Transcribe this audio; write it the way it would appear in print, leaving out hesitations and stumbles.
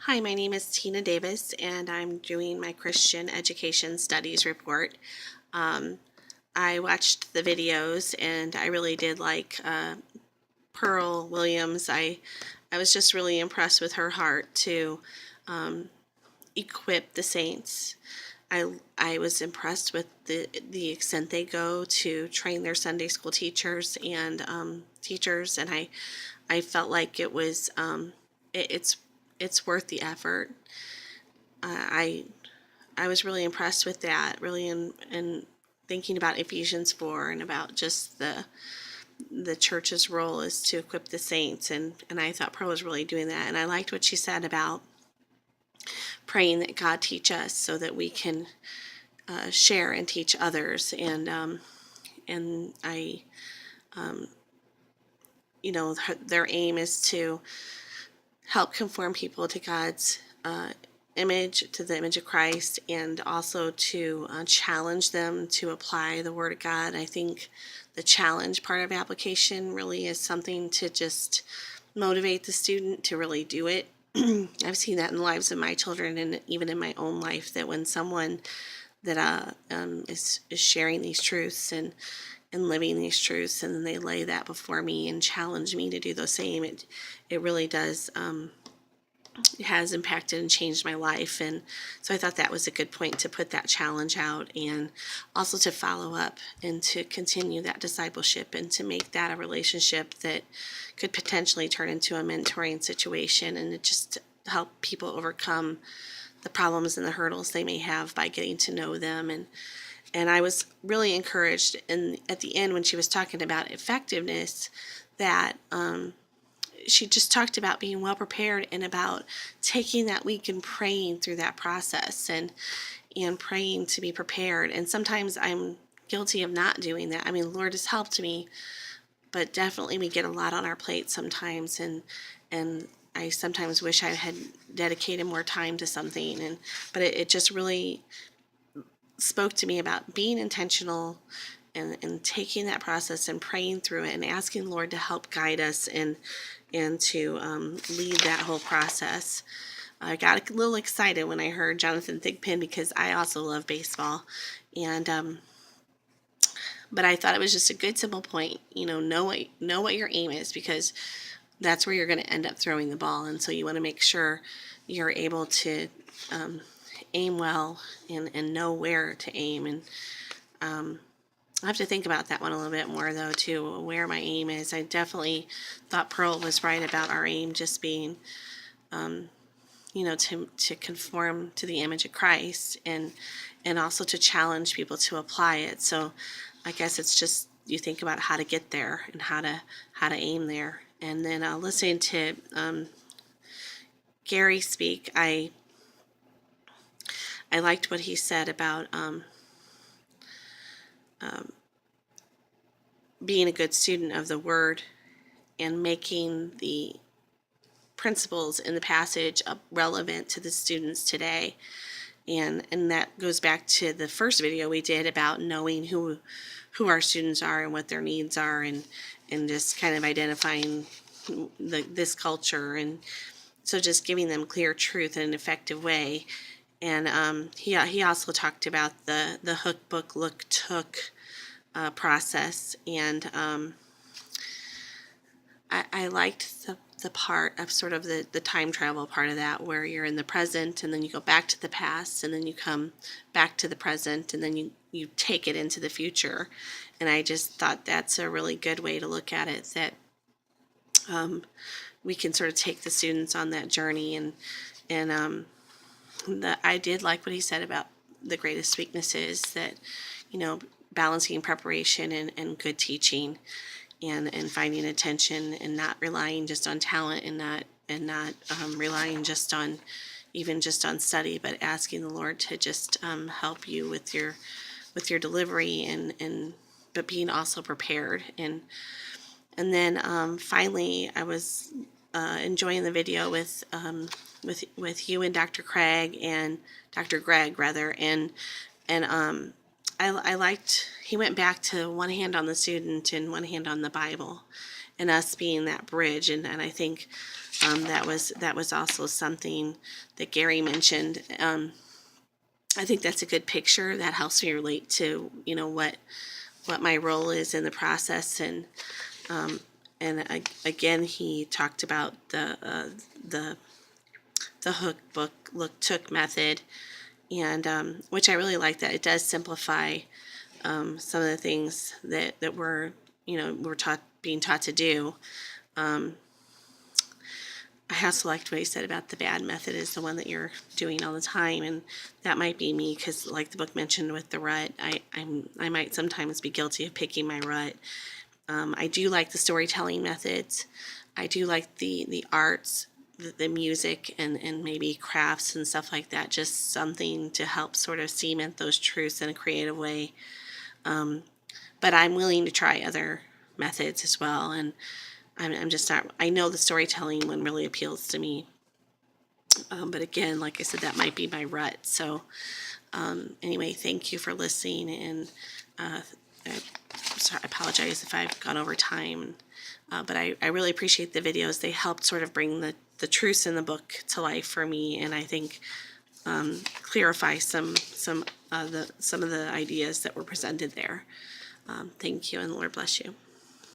Hi, my name is Tina Davis, and I'm doing my Christian Education Studies report. Um, I watched the videos, and I really did like Pearl Williams. I was just really impressed with her heart to um, equip the saints. I was impressed with the extent they go to train their Sunday school teachers and teachers, and I felt like it was it's worth the effort. I I was really impressed with that, really in thinking about Ephesians 4 and about just the church's role is to equip the saints, and I thought Pearl was really doing that, and I liked what she said about praying that God teach us so that we can share and teach others, and I their aim is to help conform people to God's image, to the image of Christ, and also to challenge them to apply the Word of God. I think the challenge part of application really is something to just motivate the student to really do it. I've seen that in the lives of my children and even in my own life, that when someone that is sharing these truths and living these truths, and then they lay that before me and challenge me to do the same, it really does has impacted and changed my life. And so I thought that was a good point to put that challenge out, and also to follow up and to continue that discipleship and to make that a relationship that could potentially turn into a mentoring situation, and it just help people overcome the problems and the hurdles they may have by getting to know them. And I was really encouraged at the end when she was talking about effectiveness, that she just talked about being well prepared and about taking that week and praying through that process, and praying to be prepared. And sometimes I'm guilty of not doing that. I mean, Lord has helped me, but definitely we get a lot on our plate sometimes, and I sometimes wish I had dedicated more time to something. But it just really spoke to me about being intentional, and taking that process and praying through it and asking the Lord to help guide us and to lead that whole process. I got a little excited when I heard Jonathan Thigpen, because I also love baseball, and but I thought it was just a good simple point. Know what your aim is, because that's where you're going to end up throwing the ball, and so you want to make sure you're able to aim well, and know where to aim. And I have to think about that one a little bit more, though, too, where my aim is. I definitely thought Pearl was right about our aim just being, to conform to the image of Christ, and also to challenge people to apply it. So I guess it's just, you think about how to get there and how to aim there. And then listening to Gary speak, I liked what he said about being a good student of the Word and making the principles in the passage relevant to the students today. And that goes back to the first video we did about knowing who our students are and what their needs are, and just kind of identifying this culture, and so just giving them clear truth in an effective way. And he also talked about the hook, book, look, took process, and I liked the part of sort of the time travel part of that, where you're in the present and then you go back to the past and then you come back to the present and then you take it into the future. And I just thought that's a really good way to look at it, that we can sort of take the students on that journey. And I did like what he said about the greatest weaknesses, that, balancing preparation and good teaching, and finding attention, and not relying just on talent, and not relying just on study, but asking the Lord to just help you with your delivery, and but being also prepared. And then finally, I was enjoying the video with you and Dr. Craig, and Dr. Greg rather, and I liked, he went back to one hand on the student and one hand on the Bible, and us being that bridge. And I think That was also something that Gary mentioned. I think that's a good picture that helps me relate to, what my role is in the process. Again, he talked about the hook book look took method, and which I really like, that it does simplify some of the things that we're being taught to do. I also liked what he said about the bad method is the one that you're doing all the time, and that might be me, because like the book mentioned with the rut, I might sometimes be guilty of picking my rut. I do like the storytelling methods. I do like the arts, the music, and maybe crafts and stuff like that. Just something to help sort of cement those truths in a creative way. But I'm willing to try other methods as well, and I'm just not. I know the storytelling one really appeals to me, but again, like I said, that might be my rut. So anyway, thank you for listening, and I apologize if I've gone over time, but I really appreciate the videos. They helped sort of bring the truths in the book to life for me, and I think clarify some of the ideas that were presented there. Thank you, and Lord bless you.